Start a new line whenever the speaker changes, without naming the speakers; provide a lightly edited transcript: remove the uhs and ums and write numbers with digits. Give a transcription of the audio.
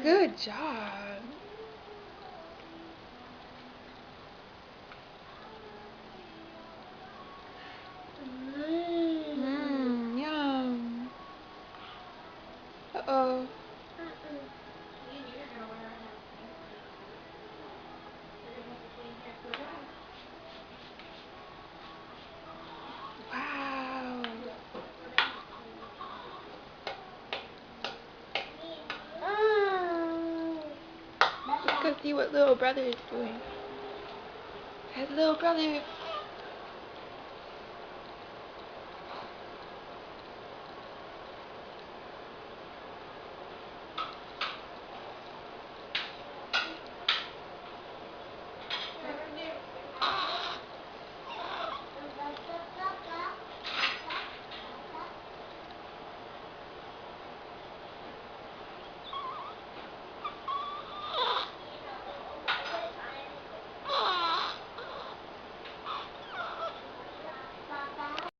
Good job. Yum. Uh-oh. Wow. Let's go see what little brother is doing. His little brother